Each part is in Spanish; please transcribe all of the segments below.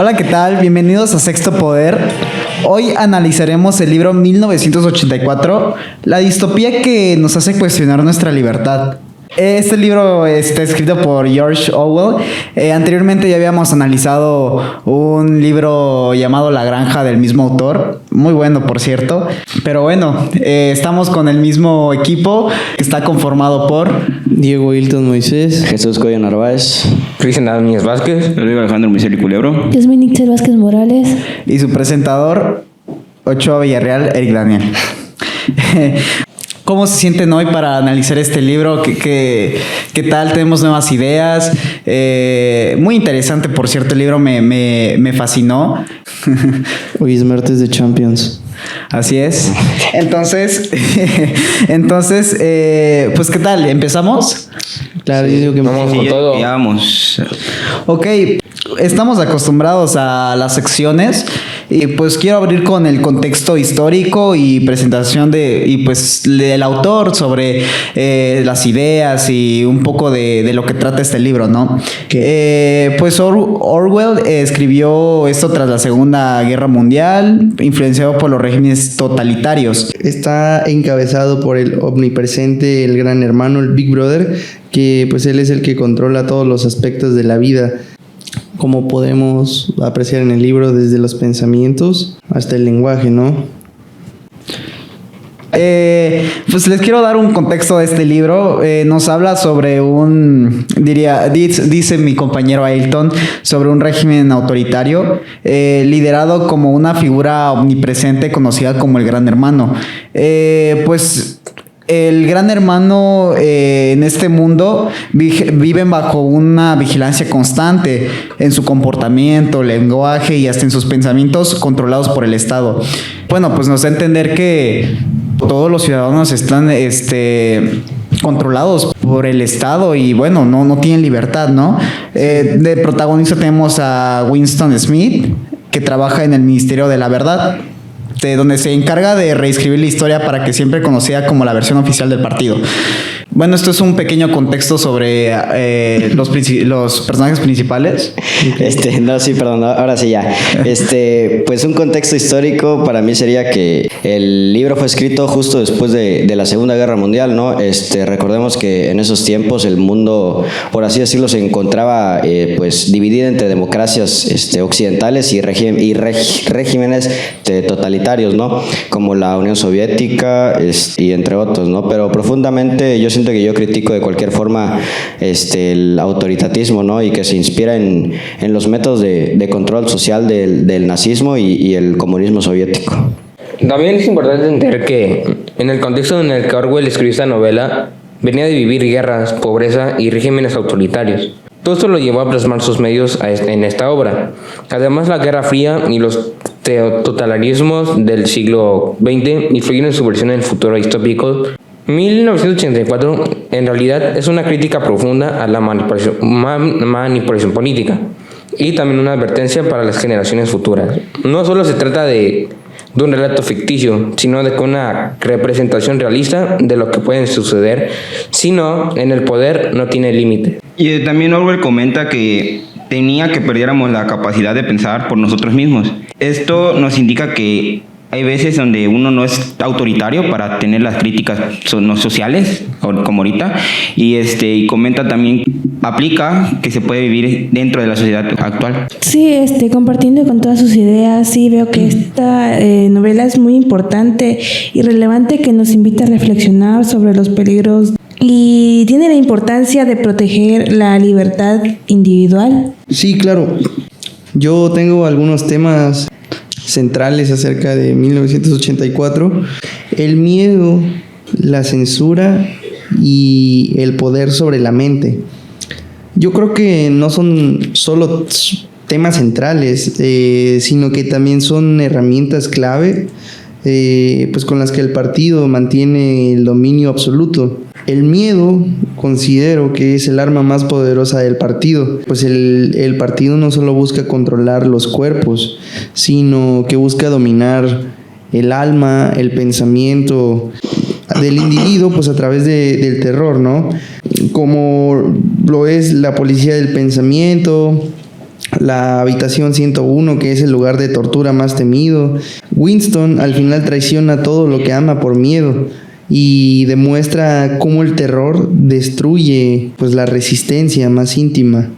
Hola, ¿qué tal? Bienvenidos a Sexto Poder. Hoy analizaremos el libro 1984, la distopía que nos hace cuestionar nuestra libertad. Este libro está escrito por George Orwell. Anteriormente ya habíamos analizado un libro llamado La Granja del mismo autor. Muy bueno, por cierto. Pero bueno, estamos con el mismo equipo que está conformado por Diego Hilton Moisés, Jesús Coyo Narváez, Cristian Núñez Vázquez, Rodrigo Alejandro Miseli Culebro, Yasmin Ixel Vázquez Morales y su presentador Ochoa Villarreal, Eric Daniel. ¿Cómo se sienten hoy para analizar este libro? ¿Qué tal? Tenemos nuevas ideas. Muy interesante, por cierto, el libro me fascinó. Hoy es martes de Champions. Así es. Entonces, pues ¿qué tal? ¿Empezamos? Claro, yo digo que vamos con todo. Ya vamos. Ok, estamos acostumbrados a las secciones y pues quiero abrir con el contexto histórico y presentación del autor sobre las ideas y un poco de lo que trata este libro, ¿no? Pues Orwell escribió esto tras la Segunda Guerra Mundial, influenciado por los regímenes totalitarios. está encabezado por el omnipresente, el gran hermano, el Big Brother, que pues él es el que controla todos los aspectos de la vida, como podemos apreciar en el libro, desde los pensamientos hasta el lenguaje, ¿no? Pues les quiero dar un contexto de este libro. Nos habla sobre dice mi compañero Ailton, sobre un régimen autoritario liderado como una figura omnipresente conocida como el Gran Hermano. Pues el Gran Hermano en este mundo viven bajo una vigilancia constante en su comportamiento, lenguaje y hasta en sus pensamientos, controlados por el Estado. Bueno, pues nos da a entender que todos los ciudadanos están controlados por el Estado y bueno, no tienen libertad, ¿no? De protagonista tenemos a Winston Smith, que trabaja en el Ministerio de la Verdad, donde se encarga de reescribir la historia para que siempre conocida como la versión oficial del partido. Bueno, esto es un pequeño contexto sobre los personajes principales. No, sí, perdón, ahora sí ya. Pues un contexto histórico para mí sería que el libro fue escrito justo después de la Segunda Guerra Mundial, ¿no? Recordemos que en esos tiempos el mundo, por así decirlo, se encontraba pues dividido entre democracias occidentales y regímenes totalitarios, ¿no? Como la Unión Soviética y entre otros, ¿no? Pero profundamente yo siento que yo critico de cualquier forma el autoritarismo, ¿no? Y que se inspira en los métodos de control social del nazismo y el comunismo soviético. También es importante entender que en el contexto en el que Orwell escribió esta novela, venía de vivir guerras, pobreza y regímenes autoritarios. Todo esto lo llevó a plasmar sus medios en esta obra. Además, la Guerra Fría y los totalitarismos del siglo XX influyeron en su versión del futuro distópico. 1984 en realidad es una crítica profunda a la manipulación política y también una advertencia para las generaciones futuras. No solo se trata de un relato ficticio, sino de una representación realista de lo que puede suceder, sino en el poder no tiene límite. Y también Orwell comenta que tenía que perdiéramos la capacidad de pensar por nosotros mismos. Esto nos indica que hay veces donde uno no es autoritario para tener las críticas no sociales, como ahorita, y comenta también, aplica que se puede vivir dentro de la sociedad actual. Sí, compartiendo con todas sus ideas, sí veo que esta novela es muy importante y relevante, que nos invita a reflexionar sobre los peligros y tiene la importancia de proteger la libertad individual. Sí, claro. Yo tengo algunos temas centrales acerca de 1984: el miedo, la censura y el poder sobre la mente. Yo creo que no son solo temas centrales, sino que también son herramientas clave pues con las que el partido mantiene el dominio absoluto. El miedo considero que es el arma más poderosa del partido, pues el partido no solo busca controlar los cuerpos, sino que busca dominar el alma, el pensamiento del individuo, pues a través del terror, ¿no? Como lo es la policía del pensamiento, la habitación 101, que es el lugar de tortura más temido. Winston al final traiciona todo lo que ama por miedo y demuestra cómo el terror destruye pues la resistencia más íntima.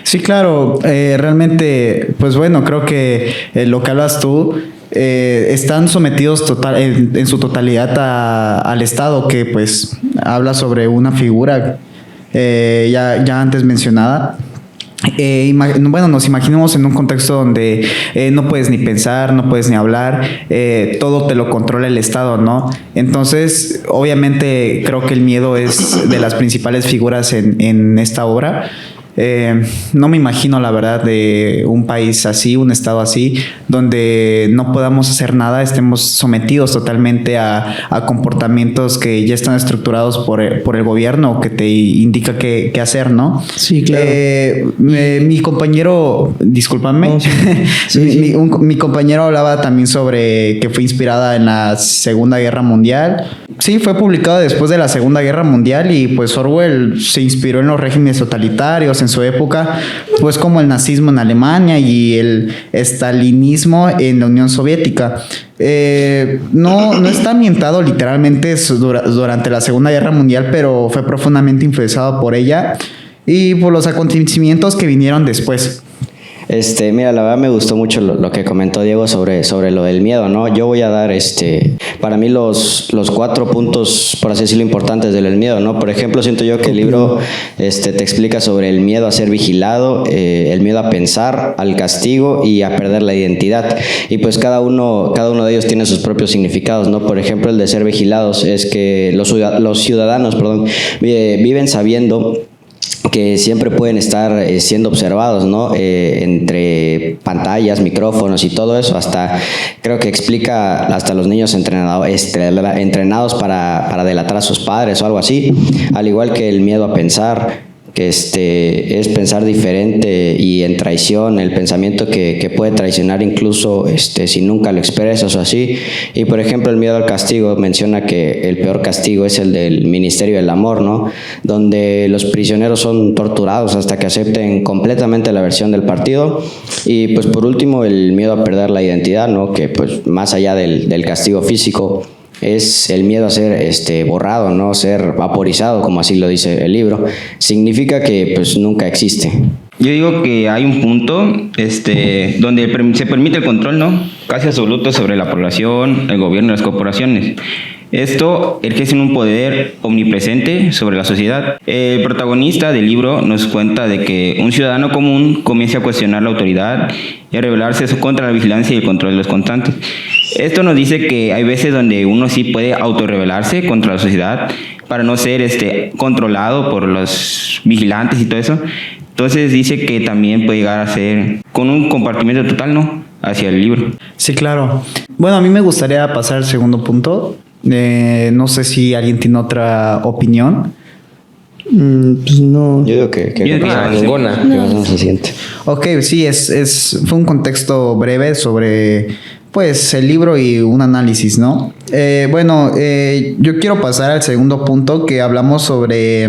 Sí, claro, realmente, pues bueno, creo que lo que hablas tú, están sometidos en su totalidad al Estado, que pues habla sobre una figura ya antes mencionada. Bueno, nos imaginemos en un contexto donde no puedes ni pensar, no puedes ni hablar, todo te lo controla el Estado, ¿no? Entonces, obviamente, creo que el miedo es de las principales figuras en esta obra. No me imagino, la verdad, de un país así, un estado así, donde no podamos hacer nada, estemos sometidos totalmente a comportamientos que ya están estructurados por el gobierno, que te indica qué hacer, ¿no? Sí, claro. Mi compañero, discúlpame, No, sí. Sí. Mi compañero hablaba también sobre que fue inspirada en la Segunda Guerra Mundial. Sí, fue publicado después de la Segunda Guerra Mundial y pues Orwell se inspiró en los regímenes totalitarios en su época, pues como el nazismo en Alemania y el estalinismo en la Unión Soviética. No está ambientado literalmente durante la Segunda Guerra Mundial, pero fue profundamente influenciado por ella y por los acontecimientos que vinieron después. Mira, la verdad me gustó mucho lo que comentó Diego sobre lo del miedo, ¿no? Yo voy a dar, para mí los 4 puntos, por así decirlo, importantes del miedo, ¿no? Por ejemplo, siento yo que el libro, te explica sobre el miedo a ser vigilado, el miedo a pensar, al castigo y a perder la identidad. Y pues cada uno de ellos tiene sus propios significados, ¿no? Por ejemplo, el de ser vigilados es que los ciudadanos, viven sabiendo que siempre pueden estar siendo observados, ¿no? Entre pantallas, micrófonos y todo eso, hasta creo que explica hasta los niños entrenados para delatar a sus padres o algo así, al igual que el miedo a pensar, que es pensar diferente y en traición, el pensamiento que puede traicionar incluso si nunca lo expresas o así. Y por ejemplo el miedo al castigo menciona que el peor castigo es el del Ministerio del Amor, ¿no? Donde los prisioneros son torturados hasta que acepten completamente la versión del partido. Y pues por último el miedo a perder la identidad, ¿no? Que pues más allá del castigo físico es el miedo a ser borrado, ¿no? Ser vaporizado, como así lo dice el libro. Significa que pues nunca existe. Yo digo que hay un punto donde se permite el control, ¿no? Casi absoluto sobre la población, el gobierno y las corporaciones. Esto ejerce un poder omnipresente sobre la sociedad. El protagonista del libro nos cuenta de que un ciudadano común comienza a cuestionar la autoridad y a rebelarse contra la vigilancia y el control de los constantes. Esto nos dice que hay veces donde uno sí puede autorrebelarse contra la sociedad para no ser controlado por los vigilantes y todo eso. Entonces dice que también puede llegar a ser con un compartimiento total, ¿no? Hacia el libro. Sí, claro. Bueno, a mí me gustaría pasar al segundo punto. No sé si alguien tiene otra opinión. Pues no. Yo digo que ninguna. No se siente. Ok, sí, fue un contexto breve sobre pues el libro y un análisis, ¿no? Yo quiero pasar al segundo punto que hablamos sobre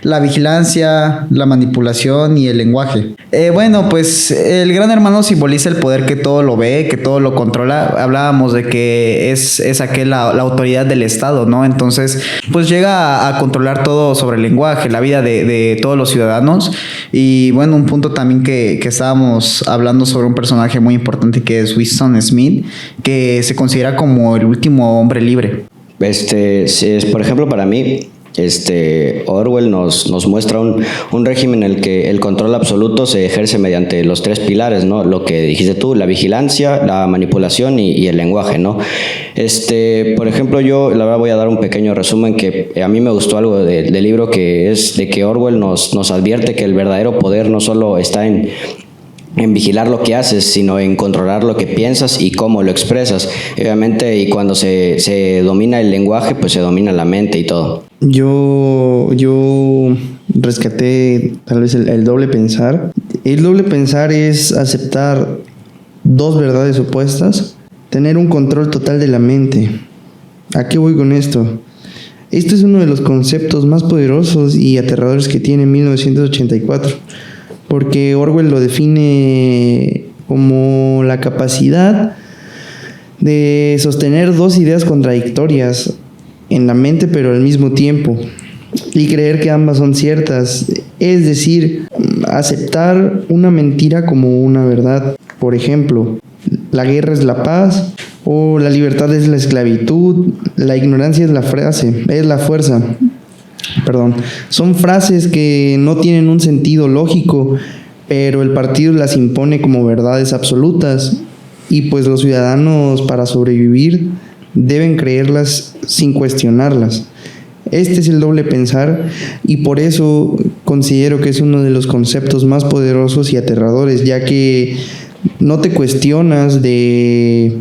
la vigilancia, la manipulación y el lenguaje. Pues el Gran Hermano simboliza el poder que todo lo ve, que todo lo controla. Hablábamos de que es la autoridad del Estado, ¿no? Entonces, pues llega a controlar todo sobre el lenguaje, la vida de todos los ciudadanos. Y bueno, un punto también que estábamos hablando sobre un personaje muy importante que es Winston Smith, que se considera como el último hombre libre. Por ejemplo, para mí, Orwell nos muestra un régimen en el que el control absoluto se ejerce mediante los 3 pilares, ¿no? Lo que dijiste tú, la vigilancia, la manipulación y el lenguaje, ¿no? Por ejemplo, yo la verdad voy a dar un pequeño resumen que a mí me gustó algo del libro, que es de que Orwell nos advierte que el verdadero poder no solo está en vigilar lo que haces, sino en controlar lo que piensas y cómo lo expresas. Obviamente, y cuando se domina el lenguaje, pues se domina la mente y todo. Yo rescaté tal vez el doble pensar. El doble pensar es aceptar 2 verdades opuestas, tener un control total de la mente. ¿A qué voy con esto? Este es uno de los conceptos más poderosos y aterradores que tiene 1984. porque Orwell lo define como la capacidad de sostener dos ideas contradictorias en la mente, pero al mismo tiempo, y creer que ambas son ciertas, es decir, aceptar una mentira como una verdad. Por ejemplo, la guerra es la paz, o la libertad es la esclavitud, la ignorancia es la fuerza. Son frases que no tienen un sentido lógico, pero el partido las impone como verdades absolutas, y pues los ciudadanos, para sobrevivir, deben creerlas sin cuestionarlas. Este es el doble pensar, y por eso considero que es uno de los conceptos más poderosos y aterradores, ya que no te cuestionas de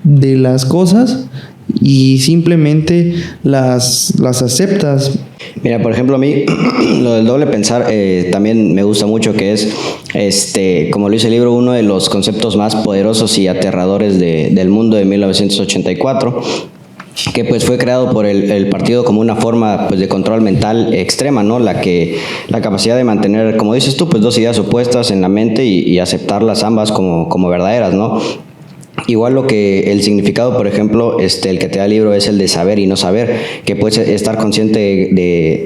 las cosas y simplemente las aceptas. Mira, por ejemplo, a mí lo del doble pensar también me gusta mucho, que es, como lo dice el libro, uno de los conceptos más poderosos y aterradores del mundo de 1984, que pues fue creado por el partido como una forma pues de control mental extrema, ¿no? La capacidad de mantener, como dices tú, pues dos ideas opuestas en la mente y aceptarlas ambas como verdaderas, ¿no? Igual el significado, por ejemplo, el que te da el libro es el de saber y no saber, que puedes estar consciente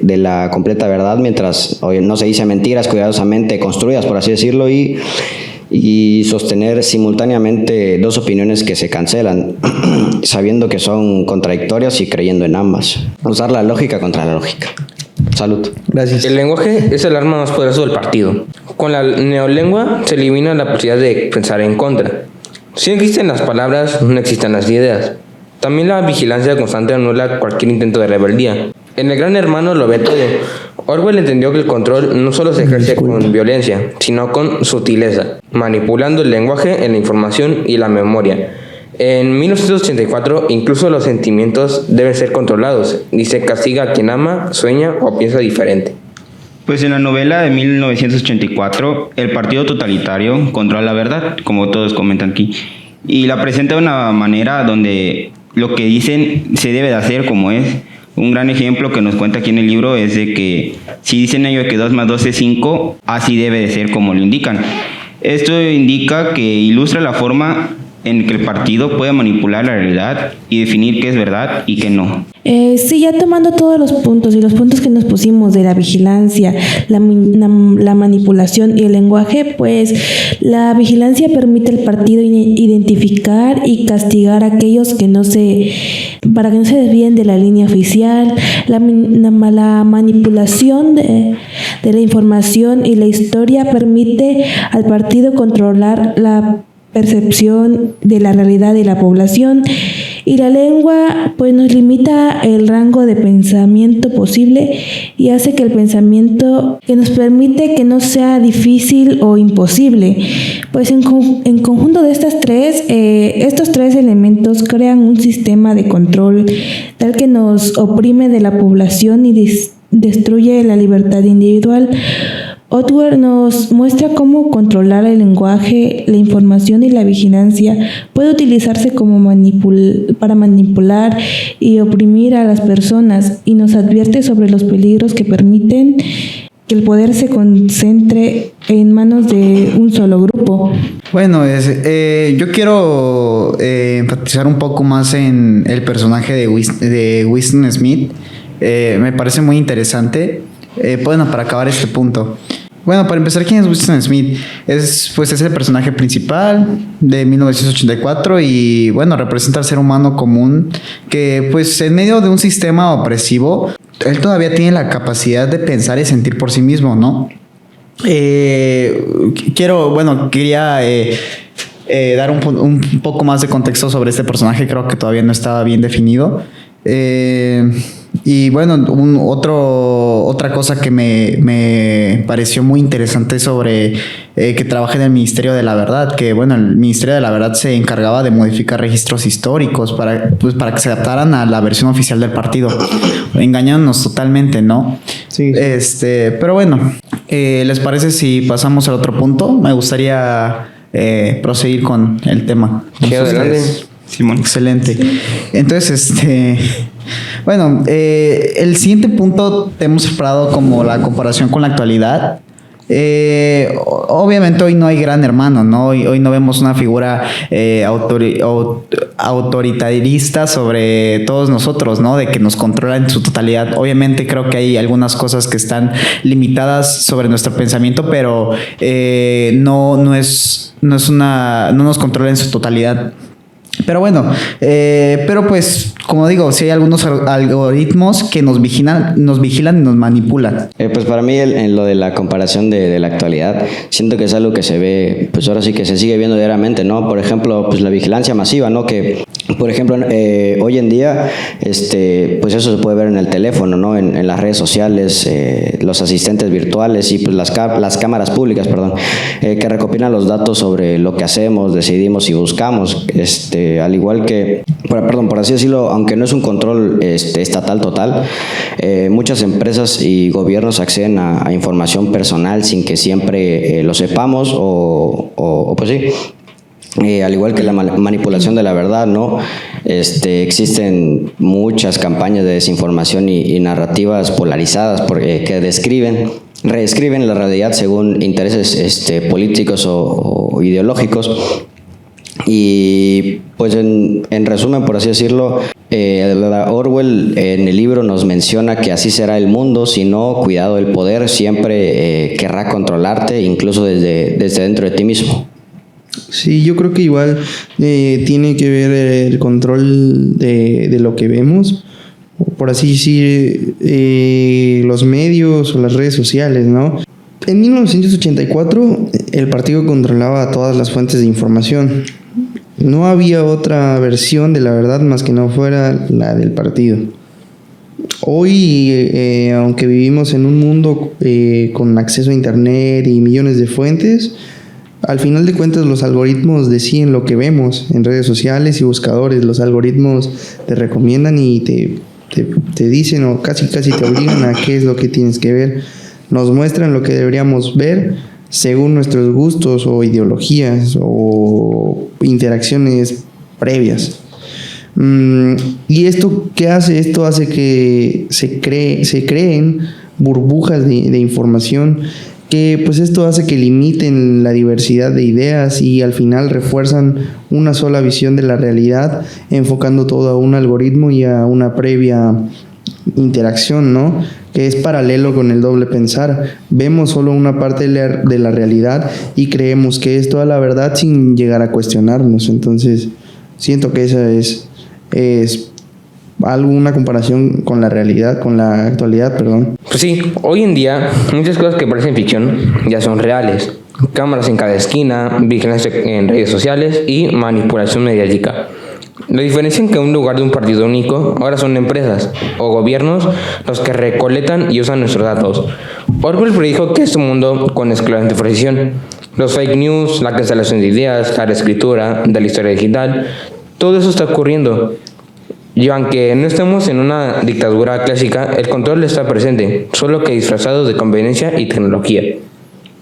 de la completa verdad mientras no se dice mentiras cuidadosamente construidas, por así decirlo, y sostener simultáneamente dos opiniones que se cancelan, sabiendo que son contradictorias y creyendo en ambas. Usar la lógica contra la lógica. Salud. Gracias. El lenguaje es el arma más poderosa del partido. Con la neolengua se elimina la posibilidad de pensar en contra. Si existen las palabras, no existen las ideas. También la vigilancia constante anula cualquier intento de rebeldía. En El Gran Hermano lo ve todo. Orwell entendió que el control no solo se ejerce con violencia, sino con sutileza, manipulando el lenguaje, la información y la memoria. En 1984, incluso los sentimientos deben ser controlados y se castiga a quien ama, sueña o piensa diferente. Pues en la novela de 1984, el partido totalitario controla la verdad, como todos comentan aquí, y la presenta de una manera donde lo que dicen se debe de hacer como es. Un gran ejemplo que nos cuenta aquí en el libro es de que si dicen ellos que 2 más 2 es 5, así debe de ser como lo indican. Esto indica que ilustra la forma en que el partido puede manipular la realidad y definir qué es verdad y qué no. Sí, ya tomando todos los puntos que nos pusimos de la vigilancia, la manipulación y el lenguaje, pues la vigilancia permite al partido identificar y castigar a aquellos para que no se desvíen de la línea oficial. La manipulación de la información y la historia permite al partido controlar la percepción de la realidad de la población, y la lengua pues nos limita el rango de pensamiento posible y hace que el pensamiento que nos permite que no sea difícil o imposible. Pues en conjunto de estos tres elementos crean un sistema de control tal que nos oprime de la población y destruye la libertad individual. Orwell nos muestra cómo controlar el lenguaje, la información y la vigilancia puede utilizarse para manipular y oprimir a las personas, y nos advierte sobre los peligros que permiten que el poder se concentre en manos de un solo grupo. Bueno, yo quiero enfatizar un poco más en el personaje de Winston Smith. Me parece muy interesante. Bueno, para acabar este punto. Bueno, para empezar, ¿quién es Winston Smith? Es el personaje principal de 1984 y, bueno, representa al ser humano común que, pues, en medio de un sistema opresivo, él todavía tiene la capacidad de pensar y sentir por sí mismo, ¿no? Quería dar un poco más de contexto sobre este personaje. Creo que todavía no estaba bien definido. Y bueno, otra cosa que me pareció muy interesante sobre que trabaja en el Ministerio de la Verdad, que bueno, el Ministerio de la Verdad se encargaba de modificar registros históricos para que se adaptaran a la versión oficial del partido, engañándonos totalmente, ¿no? Sí. Pero bueno, ¿les parece si pasamos al otro punto? Me gustaría proseguir con el tema. Sí, adelante. Simón. Excelente. Entonces, Bueno, el siguiente punto hemos separado como la comparación con la actualidad. Obviamente hoy no hay gran hermano, ¿no? Hoy no vemos una figura autoritarista sobre todos nosotros, ¿no? De que nos controla en su totalidad. Obviamente creo que hay algunas cosas que están limitadas sobre nuestro pensamiento, pero no nos controla en su totalidad. Pero bueno, pero pues, como digo, sí hay algunos algoritmos que nos vigilan y nos manipulan. Pues para mí en lo de la comparación de la actualidad, siento que es algo que se ve, pues ahora sí que se sigue viendo diariamente, ¿no? Por ejemplo, pues la vigilancia masiva, ¿no? Que, por ejemplo, hoy en día, pues eso se puede ver en el teléfono, ¿no? En las redes sociales, los asistentes virtuales y pues las cámaras públicas, perdón, que recopilan los datos sobre lo que hacemos, decidimos y buscamos, al igual que, por así decirlo, aunque no es un control estatal total, muchas empresas y gobiernos acceden a información personal sin que siempre lo sepamos o pues sí. Al igual que la manipulación de la verdad, ¿no? Existen muchas campañas de desinformación y narrativas polarizadas que reescriben la realidad según intereses políticos o ideológicos. Y pues en resumen, por así decirlo, Orwell en el libro nos menciona que así será el mundo, si no, cuidado, el poder siempre querrá controlarte, incluso desde dentro de ti mismo. Sí, yo creo que igual tiene que ver el control de lo que vemos, por así decir, los medios o las redes sociales, ¿no? En 1984 el partido controlaba todas las fuentes de información. No había otra versión de la verdad más que no fuera la del partido. Hoy, aunque vivimos en un mundo con acceso a internet y millones de fuentes, al final de cuentas los algoritmos deciden lo que vemos en redes sociales y buscadores. Los algoritmos te recomiendan y te dicen o casi te obligan a qué es lo que tienes que ver. Nos muestran lo que deberíamos ver según nuestros gustos o ideologías o interacciones previas. ¿Y esto qué hace? Esto hace que se creen burbujas de información, que pues esto hace que limiten la diversidad de ideas y al final refuerzan una sola visión de la realidad, enfocando todo a un algoritmo y a una previa interacción, ¿no? Que es paralelo con el doble pensar. Vemos solo una parte de la realidad y creemos que es toda la verdad sin llegar a cuestionarnos. Entonces, siento que esa es alguna comparación con la realidad, con la actualidad, perdón. Pues sí, hoy en día muchas cosas que parecen ficción ya son reales. Cámaras en cada esquina, vigilancia en redes sociales y manipulación mediática. La diferencia es que en lugar de un partido único, ahora son empresas o gobiernos los que recolectan y usan nuestros datos. Orwell predijo que este mundo con escalante precisión. Los fake news, la cancelación de ideas, la reescritura de la historia digital, todo eso está ocurriendo. Y aunque no estemos en una dictadura clásica, el control está presente, solo que disfrazado de conveniencia y tecnología.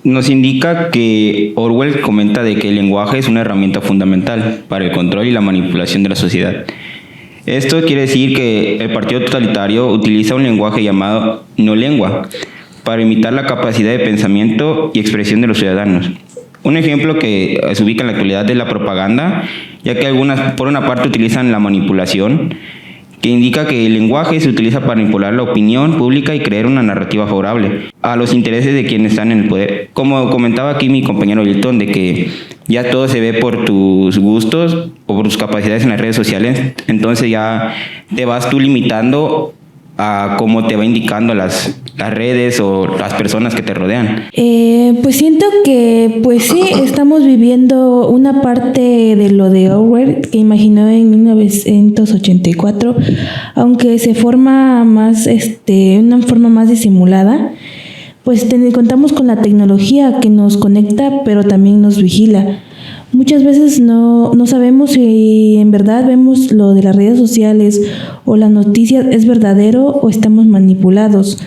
Nos indica que Orwell comenta de que el lenguaje es una herramienta fundamental para el control y la manipulación de la sociedad. Esto quiere decir que el partido totalitario utiliza un lenguaje llamado no lengua para imitar la capacidad de pensamiento y expresión de los ciudadanos. Un ejemplo que se ubica en la actualidad es la propaganda, ya que algunas por una parte utilizan la manipulación, que indica que el lenguaje se utiliza para manipular la opinión pública y crear una narrativa favorable a los intereses de quienes están en el poder. Como comentaba aquí mi compañero Hilton, de que ya todo se ve por tus gustos o por tus capacidades en las redes sociales, entonces ya te vas tú limitando a cómo te va indicando las redes o las personas que te rodean. Pues siento que pues sí, estamos viviendo una parte de lo de Orwell que imaginó en 1984, aunque se forma más, una forma más disimulada. Pues contamos con la tecnología que nos conecta, pero también nos vigila. Muchas veces no sabemos si en verdad vemos lo de las redes sociales o las noticias es verdadero o estamos manipulados.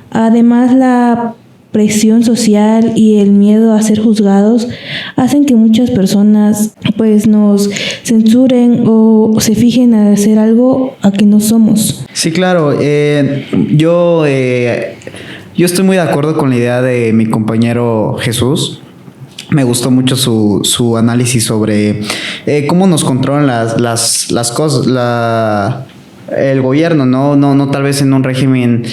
Además, la presión social y el miedo a ser juzgados hacen que muchas personas pues nos censuren o se fijen a hacer algo a que no somos. Sí, claro. Yo estoy muy de acuerdo con la idea de mi compañero Jesús. Me gustó mucho su análisis sobre cómo nos controlan las cosas, el gobierno, no tal vez en un régimen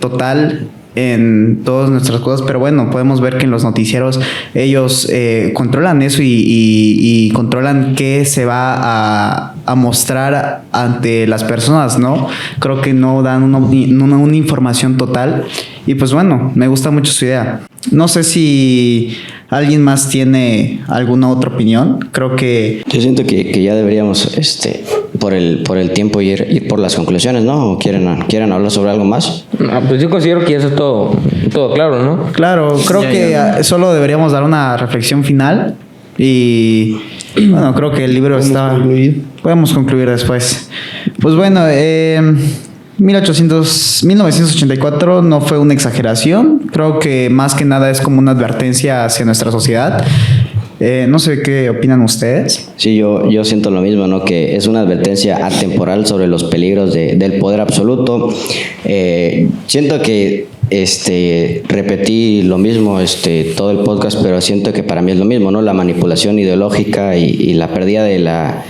total en todas nuestras cosas, pero bueno, podemos ver que en los noticieros ellos controlan eso y controlan qué se va a mostrar ante las personas, ¿no? Creo que no dan una información total y pues bueno, me gusta mucho su idea. No sé si alguien más tiene alguna otra opinión. Creo que... Yo siento que ya deberíamos, por el tiempo, ir por las conclusiones, ¿no? ¿O quieren hablar sobre algo más? Pues yo considero que ya está todo claro, ¿no? Claro, creo que solo deberíamos dar una reflexión final y... Bueno, creo que el libro está... Podemos concluir después. Pues bueno, 1984 no fue una exageración. Creo que más que nada es como una advertencia hacia nuestra sociedad. No sé qué opinan ustedes. Sí, yo siento lo mismo, ¿no? Que es una advertencia atemporal sobre los peligros del poder absoluto. Siento que repetí lo mismo todo el podcast, pero siento que para mí es lo mismo, ¿no? La manipulación ideológica y la pérdida de la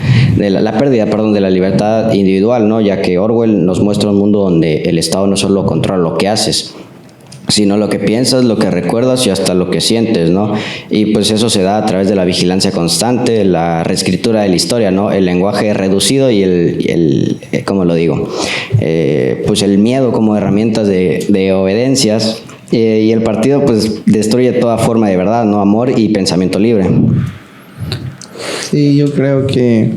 libertad individual, ¿no? Ya que Orwell nos muestra un mundo donde el Estado no solo controla lo que haces, sino lo que piensas, lo que recuerdas y hasta lo que sientes, ¿no? Y pues eso se da a través de la vigilancia constante, la reescritura de la historia, ¿no? El lenguaje reducido y ¿cómo lo digo? Pues el miedo como herramientas de obediencias, y el partido pues destruye toda forma de verdad, ¿no? Amor y pensamiento libre. Sí, yo creo que,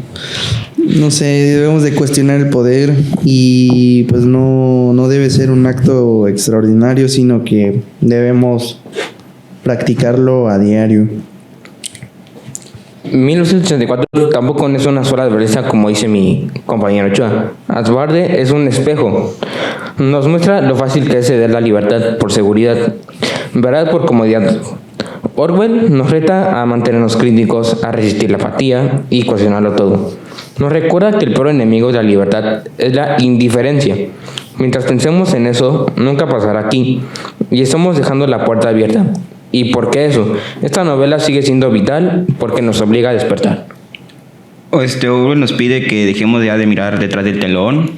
no sé, debemos de cuestionar el poder y pues no debe ser un acto extraordinario, sino que debemos practicarlo a diario. 1984 tampoco es una sola advertencia, como dice mi compañero Ochoa. Asbarde es un espejo. Nos muestra lo fácil que es ceder la libertad por seguridad, verdad por comodidad. Orwell nos reta a mantenernos críticos, a resistir la apatía y cuestionarlo todo. Nos recuerda que el peor enemigo de la libertad es la indiferencia. Mientras pensemos en eso, nunca pasará aquí, y estamos dejando la puerta abierta. ¿Y por qué eso? Esta novela sigue siendo vital porque nos obliga a despertar. Orwell nos pide que dejemos ya de mirar detrás del telón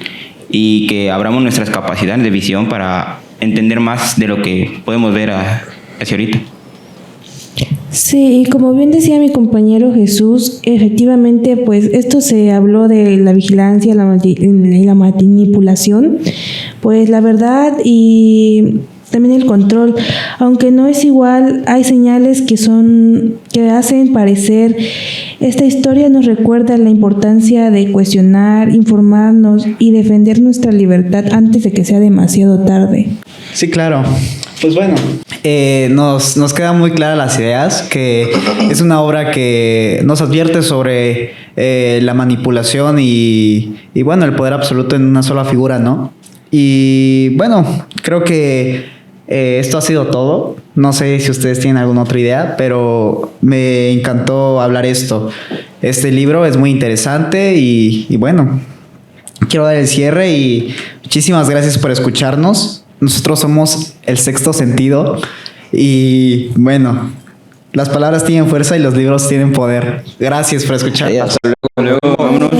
y que abramos nuestras capacidades de visión para entender más de lo que podemos ver hacia ahorita. Sí, y como bien decía mi compañero Jesús, efectivamente, pues esto se habló de la vigilancia y la manipulación, pues la verdad y también el control, aunque no es igual, hay señales que hacen parecer. Esta historia nos recuerda la importancia de cuestionar, informarnos y defender nuestra libertad antes de que sea demasiado tarde. Sí, claro. Pues bueno, nos quedan muy claras las ideas, que es una obra que nos advierte sobre la manipulación y bueno, el poder absoluto en una sola figura, ¿no? Y bueno, creo que esto ha sido todo. No sé si ustedes tienen alguna otra idea, pero me encantó hablar esto. Este libro es muy interesante y bueno, quiero dar el cierre y muchísimas gracias por escucharnos. Nosotros somos El Sexto Sentido y bueno, las palabras tienen fuerza y los libros tienen poder. Gracias por escuchar. Adiós. Hasta luego, vámonos.